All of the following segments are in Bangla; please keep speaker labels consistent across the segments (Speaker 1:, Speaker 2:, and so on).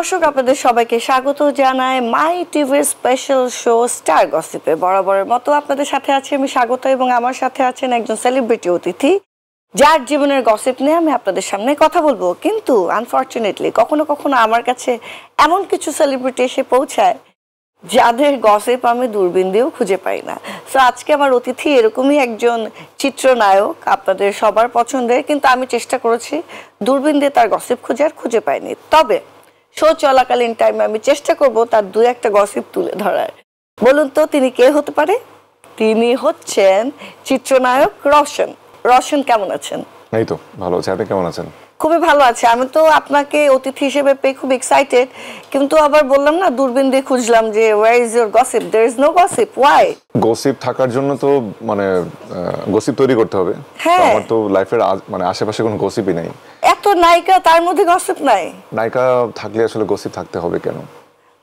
Speaker 1: দর্শক আপনাদের সবাইকে স্বাগত জানাই মাই টিভির স্পেশাল শো স্টার গসিপে। বরাবরের মতো আপনাদের সাথে আছি আমি স্বাগত, এবং আমার সাথে আছেন একজন সেলিব্রিটি অতিথি যার জীবনের গসিপ নিয়ে আমি আপনাদের সামনে কথা বলবো। কিন্তু আনফরচুনেটলি কখনো কখনো আমার কাছে এমন কিছু সেলিব্রিটি এসে পৌঁছায় যাদের গসিপ আমি দূরবীন দিয়েও খুঁজে পাই না। সো আজকে আমার অতিথি এরকমই একজন চিত্রনায়ক, আপনাদের সবার পছন্দের, কিন্তু আমি চেষ্টা করেছি দূরবীন দিয়ে তার গসিপ খুঁজে পাইনি। তবে শো চলাকালীন টাইমে আমি চেষ্টা করব তার দু একটা গসিপ তুলে ধরার। বলুন তো তিনি কে হতে পারে? তিনি হচ্ছেন চিত্রনায়ক রওশন। রওশন কেমন আছেন?
Speaker 2: এই তো ভালো আছি, আপনি কেমন আছেন?
Speaker 1: খুবই ভালো আছে। আমি তো আপনাকে অতিথি হিসেবে পেয়ে খুব এক্সাইটেড, কিন্তু আবার বললাম না দূরবীন দিয়ে খুঁজলাম যে where is your gossip, there is no gossip. Why?
Speaker 2: Gossip থাকার জন্য তো মানে গসিপ তৈরি করতে হবে। আমার তো লাইফের মানে আশেপাশে কোনো গসিপই নাই।
Speaker 1: এত নায়িকা, তার মধ্যে গসিপ নাই?
Speaker 2: নায়িকা থাকলে আসলে গসিপ থাকতে হবে কেন?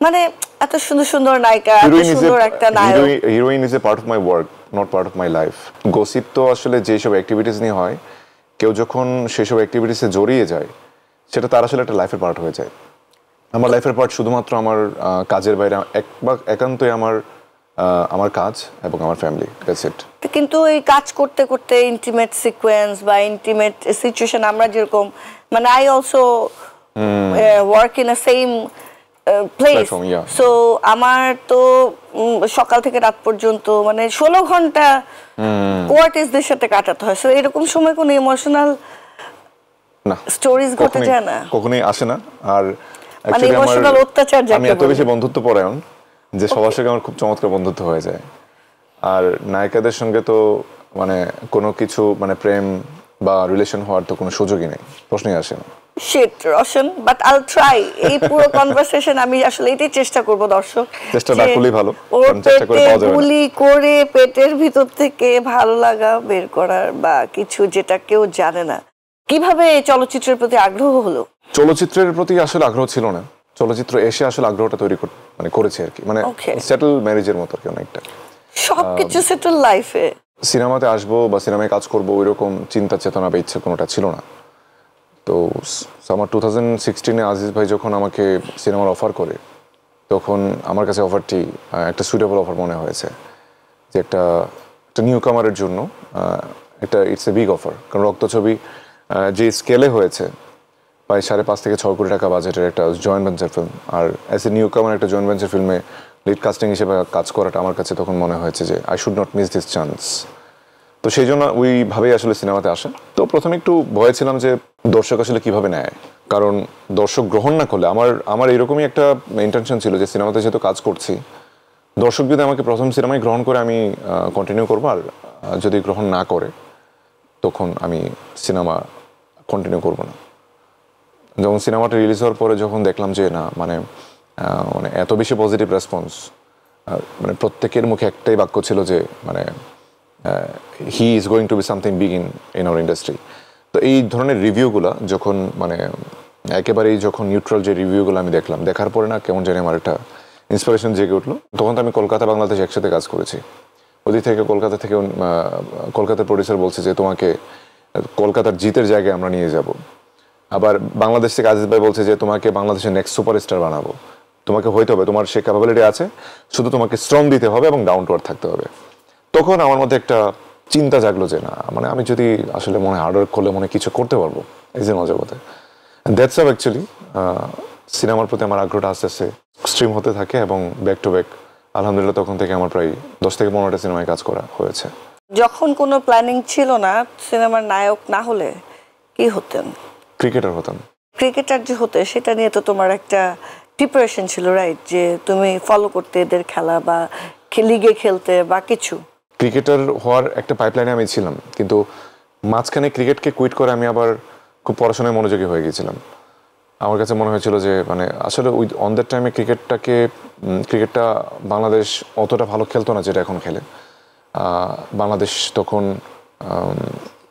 Speaker 1: মানে এত সুন্দর সুন্দর নায়িকা, এত সুন্দর একটা নায়ক।
Speaker 2: Heroine is a part of my work, not part of my life. Gossip তো আসলে যেসব অ্যাক্টিভিটিস নিয়ে হয়, কেউ যখন সেসব অ্যাক্টিভিটিসে জড়িয়ে যায় সেটা তার আসলে একটা লাইফের পার্ট হয়ে যায়। আমার লাইফের পার্ট শুধুমাত্র আমার কাজের বাইরে একান্তই আমার কাজ এবং আমার ফ্যামিলি, দ্যাটস ইট।
Speaker 1: কিন্তু এই কাজ করতে করতে ইন্টিমেট সিকোয়েন্স বা ইন্টিমেট সিচুয়েশন, আমরা যেরকম মানে I also work in a same place, so আমার তো সকাল থেকে রাত পর্যন্ত মানে 16 ঘন্টা কোয়ার্টিসদের সাথে কাটাতে হয়। সো এরকম সময় কোনো ইমোশনাল
Speaker 2: না
Speaker 1: স্টোরিজ ঘটে যায় না,
Speaker 2: কখনোই আসে না। আর
Speaker 1: মানে ইমোশনাল অত্যাচার
Speaker 2: আমি এত বেশি বন্ধুত্ব পরায়ণ যে সবার সঙ্গে আমার খুব চমৎকার বন্ধুত্ব হয়ে যায়। আর নায়িকাদের সঙ্গে তো মানে কোনো কিছু মানে প্রেম বা রিলেশন হওয়ার তো কোনো সুযোগই নেই, প্রশ্নই আসে না।
Speaker 1: Shit Roshan, but I will try. এই পুরো কনভারসেশন আমি আসলে এটাই চেষ্টা করব দর্শক,
Speaker 2: চেষ্টা না করলেই ভালো,
Speaker 1: কারণ চেষ্টা করে পাওয়া যাবে না। গুলি করে পেটের ভিতর থেকে ভালো লাগা বের করার বা কিছু যেটা কেউ জানে না। কিভাবে চলচ্চিত্রের প্রতি আগ্রহ হলো?
Speaker 2: চলচ্চিত্রের প্রতি আসলে আগ্রহ ছিল না, চলচ্চিত্র এসে আসলে আগ্রহটা তৈরি মানে করেছে আর কি, মানে সেটেল ম্যারেজের মতো আর কি। অনেকটা
Speaker 1: সবকিছু সেটেল লাইফে
Speaker 2: সিনেমাতে আসবো বা সিনেমায় কাজ করব ওইরকম চিন্তা চেতনা বা ইচ্ছে কোনোটা ছিল না। তো আমার 2016-এ আজিজ ভাই যখন আমাকে সিনেমার অফার করে, তখন আমার কাছে অফারটি একটা সুইটেবল অফার মনে হয়েছে, যে একটা নিউ কামারের জন্য ইটস এ বিগ অফার। কারণ রক্তছবি যে স্কেলে হয়েছে, প্রায় 5.5 থেকে 6 কোটি টাকা বাজেটের একটা জয়েন্ট ভেঞ্চার ফিল্ম, আর অ্যাজ এ নিউ কামার একটা জয়েন্ট ভেঞ্চার ফিল্মে লিড কাস্টিং হিসেবে কাজ করাটা আমার কাছে তখন মনে হয়েছে যে I should not miss this chance. তো সেই জন্য ওইভাবেই আসলে সিনেমাতে আসে। তো প্রথমে একটু ভয় ছিলাম যে দর্শক আসলে কিভাবে নেয়, কারণ দর্শক গ্রহণ না করলে আমার এরকমই একটা ইন্টেনশন ছিল যে সিনেমাতে যেহেতু কাজ করছি, দর্শক যদি আমাকে প্রথম সিনেমায় গ্রহণ করে আমি কন্টিনিউ করবো, আর যদি গ্রহণ না করে তখন আমি সিনেমা কন্টিনিউ করবো না। যখন সিনেমাটা রিলিজ হওয়ার পরে যখন দেখলাম যে না মানে এত বেশি পজিটিভ রেসপন্স, মানে প্রত্যেকের মুখে একটাই বাক্য ছিল যে মানে he is going to be something big in our industry. তো এই ধরনের রিভিউগুলো যখন মানে একেবারেই যখন নিউট্রাল যে রিভিউগুলো আমি দেখলাম, দেখার পরে না কেমন জানি আমার একটা ইন্সপিরেশন জেগে উঠলো। তখন তো আমি কলকাতা বাংলাদেশ একসাথে কাজ করেছি। ওদিক থেকে কলকাতার প্রডিউসার বলছে যে তোমাকে কলকাতার জিতের জায়গায় আমরা নিয়ে যাব। আবার বাংলাদেশ থেকে আজিজ ভাই বলছে যে তোমাকে বাংলাদেশের নেক্সট সুপারস্টার বানাবো, তোমাকে হইতে হবে, তোমার সে ক্যাপাবিলিটি আছে, শুধু তোমাকে শ্রম দিতে হবে এবং ডাউন টু আর্থ থাকতে হবে। তখন আমার মধ্যে একটা চিন্তা জাগলো যে না মানে আমি যদি আসলে মনে হয় হার্ডওয়ার্ক করলে মনে কিছু করতে পারবো এই যে জগতে। দ্যাটস হাউ অ্যাকচুয়ালি সিনেমার প্রতি আমার আগ্রহটা আস্তে আস্তে স্ট্রিম হতে থাকে, এবং ব্যাক টু ব্যাক আলহামদুলিল্লাহ তখন থেকে আমার প্রায় 10 থেকে 15টা সিনেমায় কাজ করা হয়েছে।
Speaker 1: যখন কোনো প্ল্যানিং ছিল না সিনেমার নায়ক না হলে কি হতেন?
Speaker 2: ক্রিকেটার হতাম।
Speaker 1: ক্রিকেটার যে হতে সেটা নিয়ে তো তোমার একটা প্রিপারেশন ছিল, রাইট? যে তুমি ফলো করতে এদের খেলা বা লিগে খেলতে বা কিছু।
Speaker 2: ক্রিকেটার হওয়ার একটা পাইপলাইনে আমি ছিলাম, কিন্তু মাঝখানে ক্রিকেটকে কুইট করে আমি আবার খুব পড়াশোনায় মনোযোগী হয়ে গেছিলাম। আমার কাছে মনে হয়েছিল যে মানে আসলে ওই অন দ্যাট টাইমে ক্রিকেটটা বাংলাদেশ অতটা ভালো খেলতো না যেটা এখন খেলে। বাংলাদেশ তখন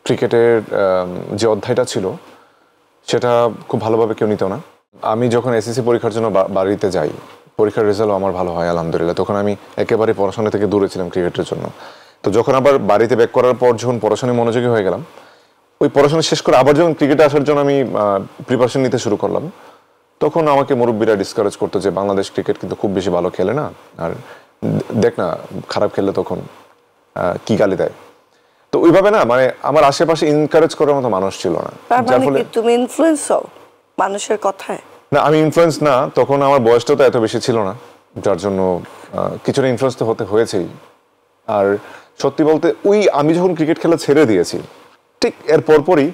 Speaker 2: ক্রিকেটের যে অধ্যায়টা ছিল সেটা খুব ভালোভাবে কেউ নিত না। আমি যখন এসএসসি পরীক্ষার জন্য বাড়িতে যাই, পরীক্ষার রেজাল্টও আমার ভালো হয় আলহামদুলিল্লাহ, তখন আমি একেবারে পড়াশোনা থেকে দূরে ছিলাম ক্রিকেটের জন্য। তো যখন আবার বাড়িতে ব্যাক করার পর যখন পড়াশোনায় মনোযোগী হয়ে গেলাম, ওই পড়াশোনা শেষ করে আবার যখন ক্রিকেটে আসার জন্য আমি প্রিপারেশন নিতে শুরু করলাম, তখন আমাকে মুরব্বীরা ডিসকারেজ করতো যে বাংলাদেশ ক্রিকেট কিন্তু খুব বেশি ভালো খেলে না, আর দেখ না খারাপ খেললে তখন কি গালি দেয়। তো ওইভাবে না মানে আমার আশেপাশে এনকারেজ করার মতো মানুষ ছিল না,
Speaker 1: তার
Speaker 2: যার
Speaker 1: মানে
Speaker 2: ফলে
Speaker 1: কি তুমি ইনফ্লুয়েন্স হও মানুষের কথায়?
Speaker 2: না আমি ইনফ্লুয়েন্স না, তখন আমার বয়সটা তো এত বেশি ছিল না, যার জন্য কিছুটা ইনফ্লুয়েন্স তো হতে হয়েছেই। আর সত্যি বলতে ওই আমি যখন ক্রিকেট খেলা ছেড়ে দিয়েছি ঠিক এর পরপরই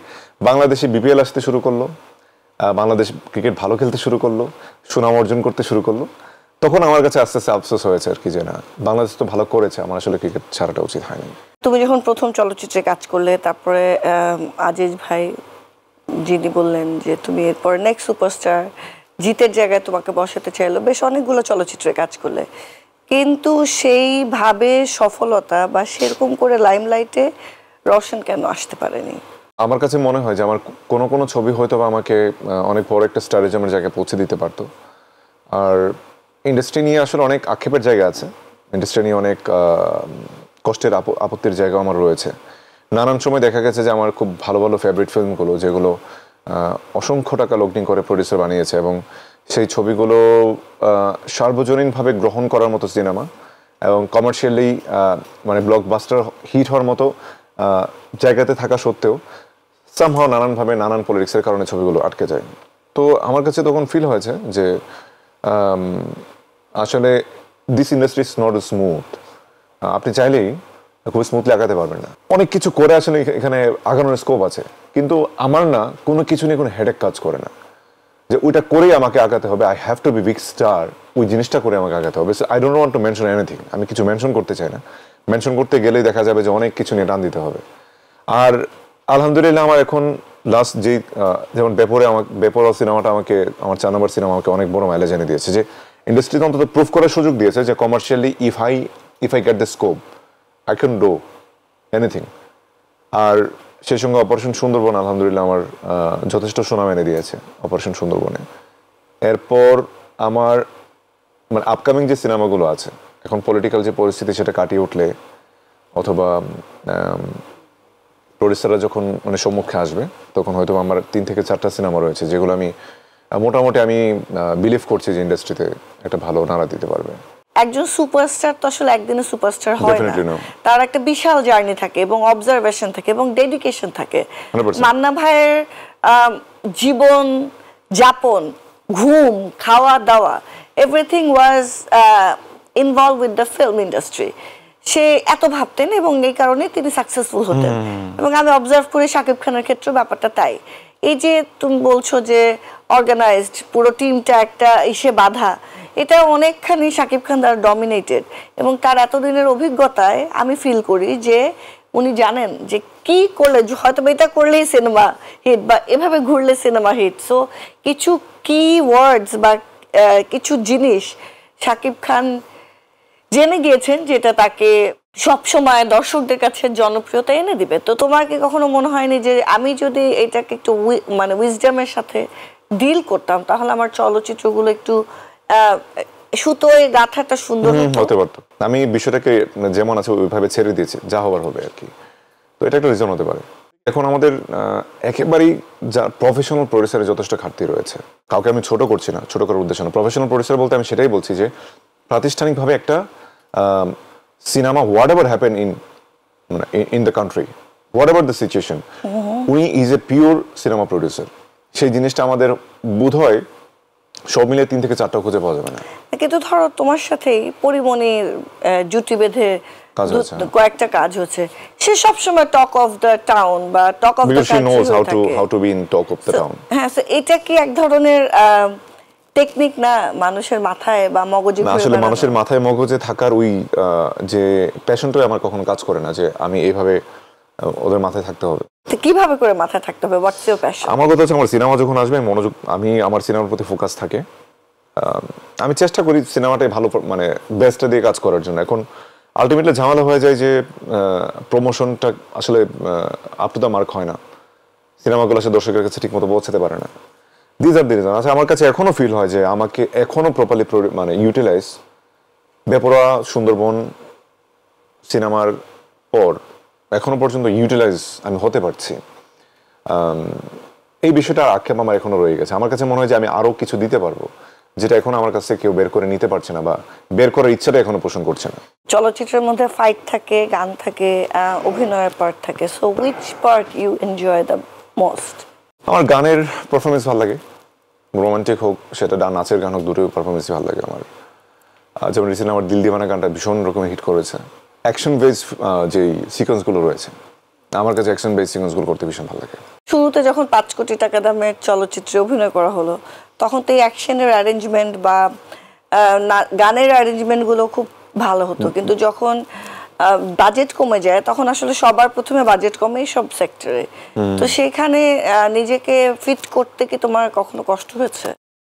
Speaker 2: বাংলাদেশে বিপিএল আসতে শুরু করলো, বাংলাদেশ ক্রিকেট ভালো খেলতে শুরু করলো, সুনাম অর্জন করতে শুরু করলো। তখন আমার কাছে আস্তে আস্তে আফসোস হয়েছে আর কি, যে না বাংলাদেশ তো ভালো করেছে, আমার আসলে ক্রিকেট ছাড়াটা উচিত হয়নি।
Speaker 1: তুমি যখন প্রথম চলচ্চিত্রে কাজ করলে, তারপরে আজিজ ভাই যিনি বললেন যে তুমি এরপর নেক্সট সুপারস্টার জিতের জায়গায় তোমাকে বসাতে চাইলো, বেশ অনেকগুলো চলচ্চিত্রে কাজ করলে, কিন্তু সেইভাবে সফলতা বা সেরকম করে লাইমলাইটে রওশন কেন আসতে পারেনি?
Speaker 2: আমার কাছে মনে হয় যে আমার কোনো কোনো ছবি হয়তো বা আমাকে অনেক বড় একটা স্টারেজমের জায়গায় পৌঁছে দিতে পারতো। আর ইন্ডাস্ট্রি নিয়ে আসলে অনেক আক্ষেপের জায়গা আছে, ইন্ডাস্ট্রি নিয়ে অনেক কষ্টের আপত্তির জায়গা আমার রয়েছে। নানান সময় দেখা গেছে যে আমার খুব ভালো ভালো ফেভারিট ফিল্মগুলো যেগুলো অসংখ্য টাকা লগ্নিং করে প্রডিউসার বানিয়েছে, এবং সেই ছবিগুলো সার্বজনীনভাবে গ্রহণ করার মতো সিনেমা এবং কমার্শিয়ালি মানে ব্লকবাস্টার হিট হওয়ার মতো জায়গাতে থাকা সত্ত্বেও সামহাও নানানভাবে নানান পলিটিক্সের কারণে ছবিগুলো আটকে যায়। তো আমার কাছে তখন ফিল হয়েছে যে আসলে this industry is not smooth, আপনি চাইলেই খুব স্মুথলি আগাতে পারবেন না। অনেক কিছু করে আসলে এখানে আগানোর স্কোপ আছে, কিন্তু আমার না কোনো কিছু নিয়ে কোনো হেডেক কাজ করে না যে ওইটা করেই আমাকে আগাতে হবে, I have to be big star, ওই জিনিসটা করে আমাকে আগাতে হবে। I don't want to mention anything, আমি কিছু মেনশন করতে চাই না, মেনশন করতে গেলেই দেখা যাবে যে অনেক কিছু নিয়ে টান দিতে হবে। আর আলহামদুলিল্লাহ আমার এখন লাস্ট যেই যেমন বেপরোয়া সিনেমাটা আমাকে, আমার 4 নম্বর সিনেমা আমাকে অনেক বড় মাইলেজ এনে দিয়েছে, যে ইন্ডাস্ট্রিতে অন্তত প্রুফ করার সুযোগ দিয়েছে যে commercially if I get the scope I can do anything. আর সেই সঙ্গে অপারেশন সুন্দরবন আলহামদুলিল্লাহ আমার যথেষ্ট সুনাম এনে দিয়েছে অপারেশন সুন্দরবনে। এরপর আমার মানে আপকামিং যে সিনেমাগুলো আছে, এখন পলিটিক্যাল যে পরিস্থিতি সেটা কাটিয়ে উঠলে, অথবা প্রডিউসাররা যখন মানে সম্মুখে আসবে, তখন হয়তো আমার 3 থেকে 4টা সিনেমা রয়েছে যেগুলো আমি মোটামুটি আমি বিলিভ করছি যে ইন্ডাস্ট্রিতে একটা ভালো নাড়া দিতে পারবে।
Speaker 1: একজন সুপারস্টার তো আসলে একদিনে সুপারস্টার হয় না,
Speaker 2: Definitely no.
Speaker 1: তার একটা বিশাল জার্নি থাকে এবং অবজারভেশন থাকে এবং ডেডিকেশন থাকে।
Speaker 2: 100%.
Speaker 1: মান্না ভাইয়ের জীবন যাপন, ঘুম, খাওয়া দাওয়া, everything was involve with the film industry. সে এত ভাবতেন এবং এই কারণে তিনি সাকসেসফুল হতেন। এবং আমি অবজার্ভ করি শাকিব খানের ক্ষেত্রে ব্যাপারটা তাই। এই যে তুমি বলছো যে অর্গানাইজড পুরো টিমটা একটা ইসে বাধা, এটা অনেকখানি শাকিব খান দ্বারা ডমিনেটেড, এবং তার এতদিনের অভিজ্ঞতায় আমি ফিল করি যে উনি জানেন যে কি করলে হয়তো এটা করলেই সিনেমা হিট বা এভাবে ঘুরলে সিনেমা হিট। সো কিছু কি ওয়ার্ডস বা কিছু জিনিস শাকিব খান জেনে গিয়েছেন যেটা তাকে সবসময় দর্শকদের কাছে জনপ্রিয়তা এনে দিবে। তো তোমার কি কখনো মনে হয়নি যে আমি যদি এটাকে একটু মানে উইজডমের সাথে ডিল করতাম তাহলে আমার চলচ্চিত্রগুলো একটু সুতোয় গাঁথাটা সুন্দর
Speaker 2: হতে পারতো? আমি বিষয়টাকে যেমন আছে ওইভাবে ছেড়ে দিয়েছি, যা হবার হবে আর কি। তো এটা একটা রিজন হতে পারে। এখন আমাদের একেবারেই যা প্রফেশনাল প্রডিউসারের যথেষ্ট ঘাটতি রয়েছে। কাউকে আমি ছোট করছি না, ছোট করার উদ্দেশ্য না। প্রফেশনাল প্রডিউসার বলতে আমি সেটাই বলছি যে প্রাতিষ্ঠানিকভাবে একটা cinema whatever happen in the country, whatever the situation, উনি is a pure cinema producer. সেই জিনিসটা আমাদের বোধ হয় সব মিলে 3 থেকে 4টা খুঁজে পাওয়া যাবে না।
Speaker 1: কিন্তু ধরো তোমার সাথেই পরিমণির জুটি বেঁধে কয়েকটা কাজ হচ্ছে, সে সবসময় টক অফ দ্য টাউন বা talk of the country,
Speaker 2: how to be in talk of the town.
Speaker 1: হ্যাঁ, এটা কি এক ধরনের টেকনিক না মানুষের মাথায় বা মগজে?
Speaker 2: আসলে মানুষের মাথায় মগজে থাকার ওই যে প্যাশনটাই আমার কখনো কাজ করে না যে আমি এইভাবে ওদের মাথায় থাকতে হবে।
Speaker 1: কিভাবে করে মাথায় থাকতে হবে? What's your passion?
Speaker 2: আমার কথা হচ্ছে আমার সিনেমা যখন আসবে আমি আমার সিনেমার প্রতি ফোকাস থাকে। আমি চেষ্টা করি সিনেমাটাই ভালো মানে বেস্টটা দিয়ে কাজ করার জন্য। এখন আলটিমেটলি ঝামেলা হয়ে যায় যে প্রমোশনটা আসলে আপ টু দ্য মার্ক হয় না, সিনেমাগুলো আসলে দর্শকের কাছে ঠিক মতো পৌঁছাতে পারে না। This are the reason. আচ্ছা, আমার কাছে এখনো ফিল হয় যে আমাকে এখনো প্রপারলি মানে ইউটিলাইজ বেপরোয়া সুন্দরবন সিনেমার পর এখনো পর্যন্ত ইউটিলাইজ আমি হতে পারছি। এই বিষয়টার আক্ষেপ আমার এখনো রয়ে গেছে। আমার কাছে মনে হয় যে আমি আরো কিছু দিতে পারবো, যেটা এখন আমার কাছে কেউ বের করে নিতে পারছে না বা বের করার ইচ্ছাটা এখনো পোষণ করছে না।
Speaker 1: চলচ্চিত্রের মধ্যে ফাইট থাকে, গান থাকে, অভিনয়ের পার্ট থাকে, so which part you enjoy the most?
Speaker 2: আমার গানের পারফরমেন্স ভালো লাগে, রোমান্টিক হোক সেটা নাচের গান হোক, দুটোই পারফরমেন্সই ভালো লাগে আমার। যেমন রিসেন্টলি আমার দিল দিওয়ানা গানটা ভীষণ রকমের হিট করেছে। অ্যাকশন বেস যেই সিকোয়েন্সগুলো রয়েছে, আমার কাছে অ্যাকশন বেস সিকোয়েন্সগুলো করতে ভীষণ ভালো লাগে।
Speaker 1: শুরুতে যখন 5 কোটি টাকা দামের চলচ্চিত্রে অভিনয় করা হলো, তখন তো এই অ্যাকশনের অ্যারেঞ্জমেন্ট বা গানের অ্যারেঞ্জমেন্টগুলো খুব ভালো হতো, কিন্তু যখন বাজেট কমে যায় তখন আসলে সবার প্রথমে বাজেট কমে সব সেক্টরে। তো সেখানে নিজেকে ফিট করতে কি তোমার কখনো কষ্ট হয়েছে?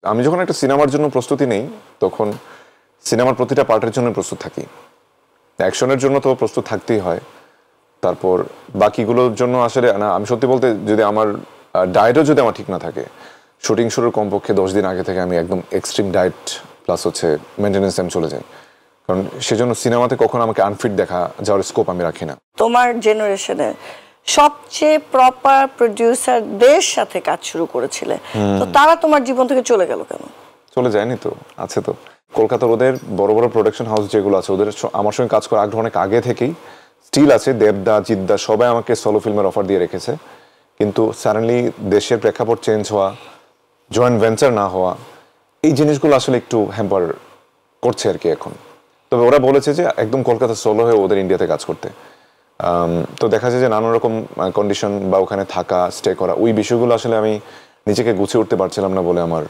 Speaker 2: আমি যখন একটা সিনেমার জন্য প্রস্তুতি নেই, তখন সিনেমার প্রতিটা পার্টের জন্য প্রস্তুত থাকি। অ্যাকশনের জন্য তো প্রস্তুত থাকতেই হয়, তারপর বাকিগুলোর জন্য আসলে না। আমি সত্যি বলতে, যদি আমার ডায়েটও যদি আমার ঠিক না থাকে, শুটিং শুরুর কমপক্ষে 10 দিন আগে থেকে আমি একদম এক্সট্রিম ডায়েট প্লাস হচ্ছে মেনটেন্যান্স টাইম চলে যাই, কারণ সেজন্য সিনেমাতে কখনো আমাকে আনফিট দেখা যাওয়ার স্কোপ আমি রাখি না।
Speaker 1: তোমার জেনারেশনে সবচেয়ে প্রপার প্রডিউসারদের সাথে কাজ শুরু করেছিলে, তো তারা তোমার জীবন থেকে চলে গেল কেন?
Speaker 2: চলে যায়নি তো, আছে তো। কলকাতার ওদের বড় বড় প্রোডাকশন হাউস যেগুলো আছে, ওদের আমার সঙ্গে কাজ করার আগ্রহ অনেক আগে থেকেই স্টিল আছে। দেবদা, জিদ্দা সবাই আমাকে সোলো ফিল্মের অফার দিয়ে রেখেছে, কিন্তু সাডেনলি দেশের প্রেক্ষাপট চেঞ্জ হওয়া, জয়েন্ট ভেঞ্চার না হওয়া, এই জিনিসগুলো আসলে একটু হ্যাম্পার করছে আর কি এখন। তবে ওরা বলেছে যে একদম কলকাতা সোলো হয়ে ওদের ইন্ডিয়াতে কাজ করতে। তো দেখা যায় যে নানান রকম কন্ডিশন বা ওখানে থাকা, স্টে করা, ওই বিষয়গুলো আসলে আমি নিজেকে গুছিয়ে উঠতে পারছিলাম না বলে আমার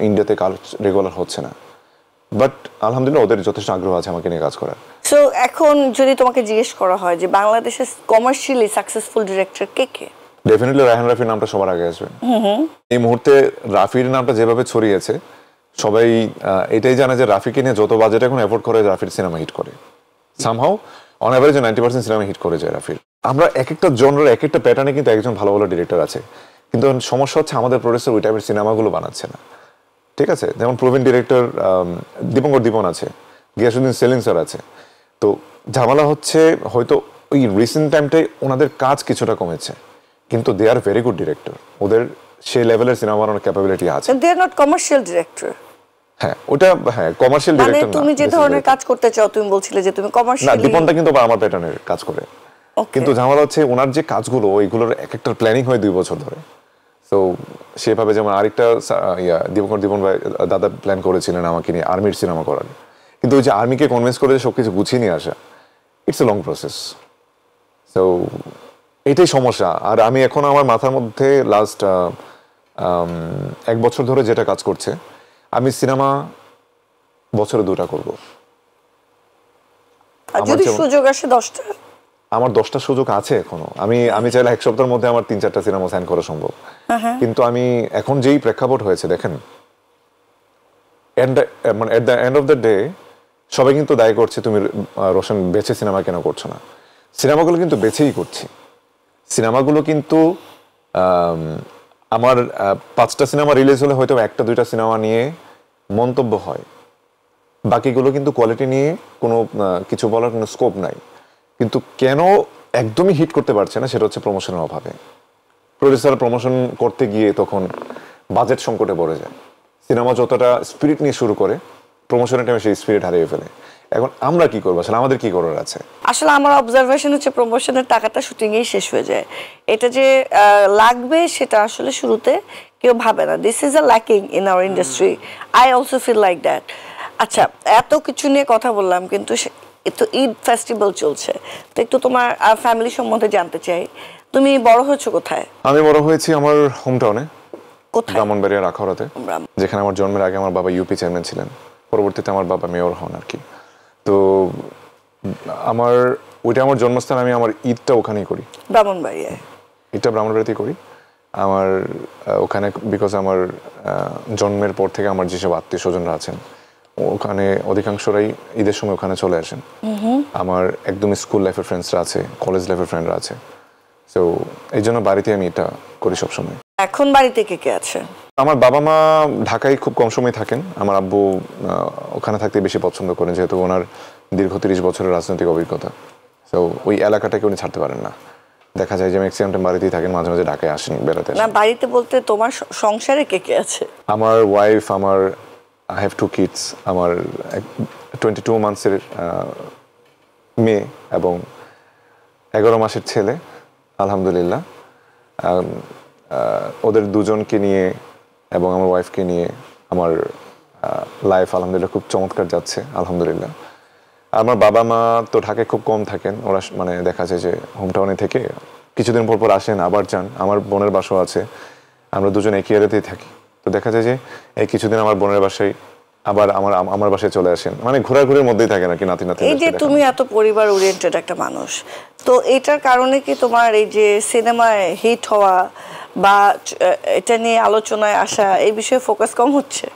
Speaker 2: ইন্ডিয়াতে কাজ রেগুলার হচ্ছে না। বাট আলহামদুলিল্লাহ ওদের যথেষ্ট আগ্রহ আছে আমাকে নিয়ে কাজ করার।
Speaker 1: সো এখন যদি তোমাকে জিজ্ঞেস করা হয় যে বাংলাদেশের কমার্শিয়ালি সাকসেসফুল ডিরেক্টর কে কে,
Speaker 2: ডেফিনেটলি রায়হান রাফির নামটা সবার আগে আসবে। এই মুহূর্তে রাফির নামটা যেভাবে ছড়িয়েছে, সবাই এটাই জানে যে রাফিকে নিয়ে যত বাজেট এখন এফোর্ড করে, রাফির সিনেমা হিট করে somehow on average 90% cinema hit করে যায় রাফির। আমরা এক একটা জনরার এক একটা প্যাটার্নে কিন্তু একজন ভালো ভালো ডিরেক্টর আছে, কিন্তু সমস্যা হচ্ছে আমাদের প্রডিউসার ওই টাইপের সিনেমাগুলো বানাচ্ছে না। ঠিক আছে, যেমন প্রবীণ ডিরেক্টর দীপঙ্কর দীপন আছে, গিয়াসুদ্দিন সেলিম স্যার আছে। তো ঝামেলা হচ্ছে হয়তো ওই রিসেন্ট টাইমটাই ওনাদের কাজ কিছুটা কমেছে, কিন্তু দে আর ভেরি গুড ডিরেক্টর। ওদের সেই লেভেলের সিনেমা বানানোর ক্যাপাবিলিটি আছে।
Speaker 1: দে আর নট কমার্শিয়াল ডিরেক্টর।
Speaker 2: হ্যাঁ, ওটা হ্যাঁ কমার্শিয়াল
Speaker 1: মানে
Speaker 2: ডিরেক্টর না।
Speaker 1: তুমি যে ধরনের কাজ করতে চাও, তুমি বলছিলে যে তুমি
Speaker 2: না,
Speaker 1: কমার্শিয়াল।
Speaker 2: দীপনটা কিন্তু আবার আমার প্যাটার্নের কাজ করে, কিন্তু ঝামেলা হচ্ছে ওনার যে কাজগুলো ওইগুলোর এক একটা প্ল্যানিং হয় 2 বছর ধরে। তো সেভাবে যেমন আরেকটা দীপঙ্কর দীপন ভাই দাদা প্ল্যান করেছিলেন আমাকে নিয়ে আর্মির সিনেমা করার, কিন্তু ওই যে আর্মিকে কনভিন্স করে সব কিছু গুছিয়ে নিয়ে আসা, ইটস এ লং প্রসেস। তো এটাই সমস্যা। আর আমি এখন আমার মাথার মধ্যে লাস্ট 1 বছর ধরে যেটা কাজ করছে, আমি সিনেমা বছরে 2টা করব।
Speaker 1: আর যদি সুযোগ আসে 10টা?
Speaker 2: আমার 10টা সুযোগ আছে এখনো। আমি চাইলে 1 সপ্তাহের মধ্যে আমার 3-4টা সিনেমা সাইন করা সম্ভব, কিন্তু আমি এখন যেই প্রেক্ষাপট হয়েছে দেখেন, মানে at the end of the day সবাই কিন্তু দায়ী করছে তুমি রোশন বেছে সিনেমা কেন করছো না। সিনেমাগুলো কিন্তু বেছেই করছি। সিনেমাগুলো কিন্তু আমার 5টা সিনেমা রিলিজ হলে হয়তো 1-2টা সিনেমা নিয়ে মন্তব্য হয়, বাকিগুলো কিন্তু কোয়ালিটি নিয়ে কোনো কিছু বলার কোনো স্কোপ নাই। কিন্তু কেন একদমই হিট করতে পারছে না, সেটা হচ্ছে প্রমোশনের অভাবে। প্রডিউসার প্রমোশন করতে গিয়ে তখন বাজেট সংকটে পড়ে যায়। সিনেমা যতটা স্পিরিট নিয়ে শুরু করে, প্রমোশনের টাইমে সেই স্পিরিট হারিয়ে ফেলে। এখন আমরা কি করবো, আসলে আমাদের কি করার আছে?
Speaker 1: আসলে আমার অবজারভেশন হচ্ছে প্রমোশনের টাকাটা শুটিংয়েই শেষ হয়ে যায়। এটা যে লাগবে সেটা আসলে শুরুতে কেউ ভাবে না। This is a lacking in our industry. I also feel like that. আচ্ছা, এত কিছু নিয়ে কথা বললাম, কিন্তু তো ঈদ ফেস্টিভ্যাল চলছে, তো একটু তোমার ফ্যামিলি সম্বন্ধে জানতে চাই। তুমি বড় হয়েছো কোথায়?
Speaker 2: আমি বড় হয়েছি আমার হোম টাউনে,
Speaker 1: কোথায়?
Speaker 2: ব্রাহ্মণবাড়িয়ার আখাউড়াতে, যেখানে আমার জন্মের আগে আমার বাবা ইউপি চেয়ারম্যান ছিলেন, পরবর্তীতে আমার বাবা মেয়র হন আর কি। তো ওইটা আমার জন্মস্থান। আমি আমার ঈদটা ওখানেই করি,
Speaker 1: ব্রাহ্মণবাড়িয়ায়।
Speaker 2: ঈদটা ব্রাহ্মণবাড়িয়াতেই করি। আমার ওখানে বিকজ আমার জন্মের পর থেকে আমার যেসব আত্মীয় স্বজনরা আছেন ওখানে অধিকাংশরাই ঈদের সময় ওখানে চলে আসেন। আমার একদম স্কুল লাইফের ফ্রেন্ডসরা আছে, কলেজ লাইফের ফ্রেন্ডরা আছে। তো এই জন্য বাড়িতে আমি এটা করি সবসময়।
Speaker 1: এখন বাড়িতে কে কে আছে?
Speaker 2: আমার বাবা মা ঢাকায় খুব কম সময় থাকেন। আমার আব্বু ওখানে থাকতে বেশি পছন্দ করেন, যেহেতু ওনার দীর্ঘ 30 বছরের রাজনৈতিক অভিজ্ঞতা। তো ওই এলাকাটাকে উনি ছাড়তে পারেন না। দেখা যায় যে ম্যাক্সিমাম টাইম বাড়িতেই থাকেন, মাঝে মাঝে ঢাকায় আসেন বেড়াতে।
Speaker 1: না বাড়িতে বলতে তোমার সংসারে কে কে আছে?
Speaker 2: আমার ওয়াইফ, আমার আই হ্যাভ 2 কিডস, আমার 22 মান্থসের মেয়ে এবং 11 মাসের ছেলে আলহামদুলিল্লাহ। ওদের দুজনকে নিয়ে এবং আমার ওয়াইফকে নিয়ে আমার লাইফ আলহামদুলিল্লাহ খুব চমৎকার যাচ্ছে আলহামদুলিল্লাহ। আমার বাবা মা তো ঢাকায় খুব কম থাকেন, ওরা মানে দেখা যায় যে হোম টাউনে থেকে কিছুদিন পর পর আসেন আবার যান। আমার বোনের বাসাও আছে, আমরা দুজন একই এরিয়াতেই থাকি। তো দেখা যায় যে এই কিছুদিন আমার বোনের বাসায়, আবার আমার বাসায় চলে আসেন, মানে ঘোরাঘুরির মধ্যেই থাকেন আর কি, নাতি নাতি।
Speaker 1: এই যে তুমি এত পরিবার ওরিয়েন্টেড একটা মানুষ, তো এটার কারণে কি তোমার এই যে সিনেমায় হিট হওয়া বা এটা নিয়ে আলোচনায় আসা এই বিষয়ে ফোকাস কম হচ্ছে?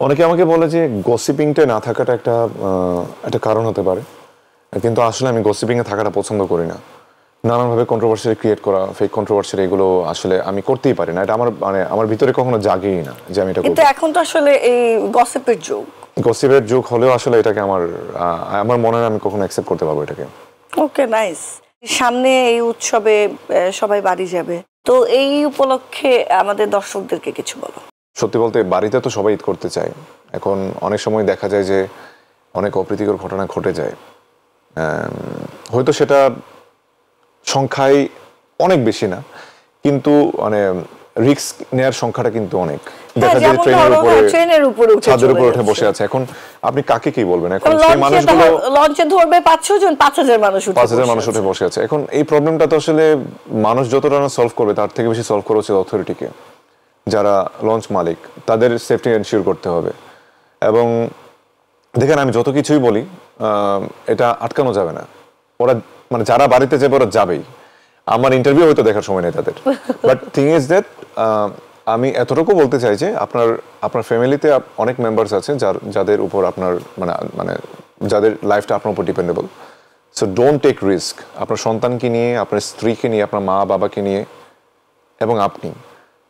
Speaker 2: অনেকে আমাকে বলে যে গসিপিংটা না থাকাটা একটা কারণ হতে পারে, কিন্তু আসলে আমি গসিপিংয়ে থাকাটা পছন্দ করি না। নানানভাবে কন্ট্রোভার্সি ক্রিয়েট করা, ফেক কন্ট্রোভার্সি, এগুলো আসলে আমি করতেই পারি না। এটা আমার ভিতরে কখনো জাগেই না যে আমি এটা করব।
Speaker 1: কিন্তু এখন তো আসলে এই গসিপের যুগ,
Speaker 2: গসিপের যুগ হলেও আসলে এটাকে আমার মনে হয় আমি কখনো অ্যাকসেপ্ট করতে পারবো এটাকে।
Speaker 1: ওকে, নাইস। সামনে এই উৎসবে সবাই বাড়ি যাবে, তো এই উপলক্ষে আমাদের দর্শকদেরকে কিছু বলো।
Speaker 2: সত্যি বলতে বাড়িতে তো সবাই ঈদ করতে চায়। এখন অনেক সময় দেখা যায় যে অনেক অপ্রীতিকর ঘটনা ঘটে যায়, হয়তো সেটা সংখ্যায় অনেক বেশি না, কিন্তু মানে রিস্ক নেয়ার সংখ্যাটা কিন্তু অনেক। দেখা যায়
Speaker 1: ট্রেনের উপরে
Speaker 2: ছাদের উপরে উঠে বসে আছে। এখন আপনি কাকে কি বলবেন? এখন সেই মানুষগুলো
Speaker 1: লঞ্চে ধরবে 500 জন, 5000 মানুষ
Speaker 2: উঠে বসে আছে। এখন এই প্রবলেমটা তো আসলে মানুষ যতটা না সলভ করবে তার থেকে বেশি সলভ করা উচিত অথরিটিকে, যারা লঞ্চ মালিক, তাদের সেফটি এনশিওর করতে হবে। এবং দেখেন আমি যত কিছুই বলি এটা আটকানো যাবে না। ওরা মানে যারা বাড়িতে যাবে ওরা যাবেই, আমার ইন্টারভিউ হয়তো দেখার সময় নেই তাদের। বাট থিং ইজ দ্যাট আমি এতটুকু বলতে চাই যে আপনার ফ্যামিলিতে অনেক মেম্বার্স আছে যাদের উপর আপনার মানে যাদের লাইফটা আপনার উপর dependable. So don't take risk. আপনার সন্তানকে নিয়ে, আপনার স্ত্রীকে নিয়ে, আপনার মা বাবাকে নিয়ে এবং আপনি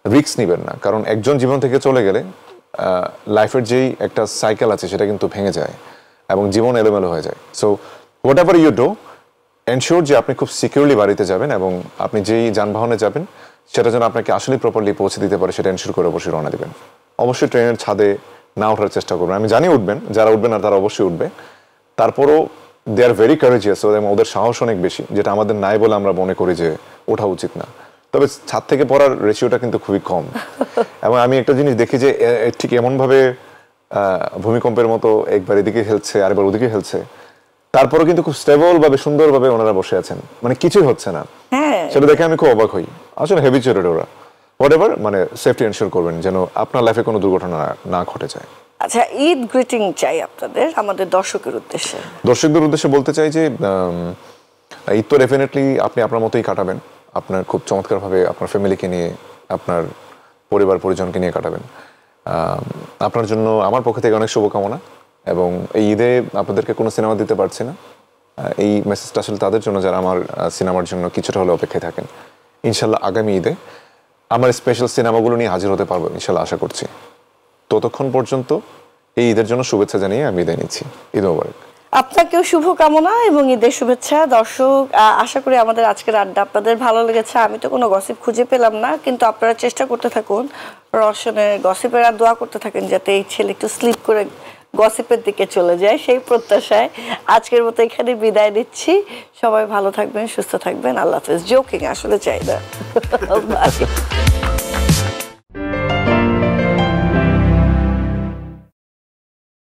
Speaker 2: রিস্ক নেবেন না। কারণ একজন জীবন থেকে চলে গেলে লাইফের যেই একটা সাইকেল আছে সেটা কিন্তু ভেঙে যায় এবং জীবন এলোমেলো হয়ে যায়। So whatever you do, ensure যে আপনি খুব সিকিউরলি বাড়িতে যাবেন এবং আপনি যেই যানবাহনে যাবেন সেটা যেন আপনাকে আসলে প্রপারলি পৌঁছে দিতে পারে, সেটা এনশিওর করে অবশ্যই রওনা দেবেন। অবশ্যই ট্রেনের ছাদে না ওঠার চেষ্টা করবেন। আমি জানি উঠবেন, যারা উঠবেন না তারা অবশ্যই উঠবে। তারপরও দে আর ভেরি কারেজিয়াস, ওদের সাহস অনেক বেশি, যেটা আমাদের নাই বলে আমরা মনে করি যে ওঠা উচিত না। তবে ছাদ থেকে পড়ার রেশিওটা কিন্তু খুবই কম। এবং আমি একটা জিনিস দেখি যে ঠিক এমনভাবে ভূমিকম্পের মতো একবার এদিকে হেলছে আরেকবার ওদিকে হেলছে, তারপরেও কিন্তু খুব স্টেবল ভাবে সুন্দরভাবে ওনারা বসে আছেন, মানে কিছুই হচ্ছে না। সেটা দেখে আমি খুব অবাক হই। আসলে হ্যাবিচুয়েটেড ওরা। হোয়াট এভার, মানে সেফটি এনশিওর করবেন যেন আপনার লাইফে কোনো দুর্ঘটনা না ঘটে যায়।
Speaker 1: আচ্ছা, ঈদ গ্রিটিং চাই আপনাদের আমাদের দর্শকের উদ্দেশ্যে।
Speaker 2: দর্শকদের উদ্দেশ্যে বলতে চাই যে ঈদ তো ডেফিনেটলি আপনি আপনার মতোই কাটাবেন, আপনার খুব চমৎকারভাবে আপনার ফ্যামিলিকে নিয়ে, আপনার পরিবার পরিজনকে নিয়ে কাটাবেন। আপনার জন্য আমার পক্ষ থেকে অনেক শুভকামনা। এবং এই ঈদে আপনাদেরকে কোনো সিনেমা দিতে পারছি না, এই মেসেজটা আসলে তাদের জন্য যারা আমার সিনেমার জন্য কিছুটা হলে অপেক্ষায় থাকেন। ইনশাল্লাহ আগামী ঈদে আমার স্পেশাল সিনেমাগুলো নিয়ে হাজির হতে পারবো ইনশাল্লাহ, আশা করছি। ততক্ষণ পর্যন্ত এই ঈদের জন্য শুভেচ্ছা জানিয়ে আমি বিদায় নিচ্ছি। ঈদ মোবারক।
Speaker 1: আপনাকেও শুভকামনা এবং ঈদের শুভেচ্ছা। দর্শক, আশা করি আমাদের আজকের আড্ডা আপনাদের ভালো লেগেছে। আমি তো কোনো গসিপ খুঁজে পেলাম না, কিন্তু আপনারা চেষ্টা করতে থাকুন রওশনের গসিপের, আর দোয়া করতে থাকেন যাতে এই ছেলে একটু স্লিপ করে গসিপের দিকে চলে যায়, সেই প্রত্যাশায় আজকের মতো এখানে বিদায় দিচ্ছি। সবাই ভালো থাকবেন, সুস্থ থাকবেন। আল্লাহ হাফেজ। জোকিং আসলে চাই না।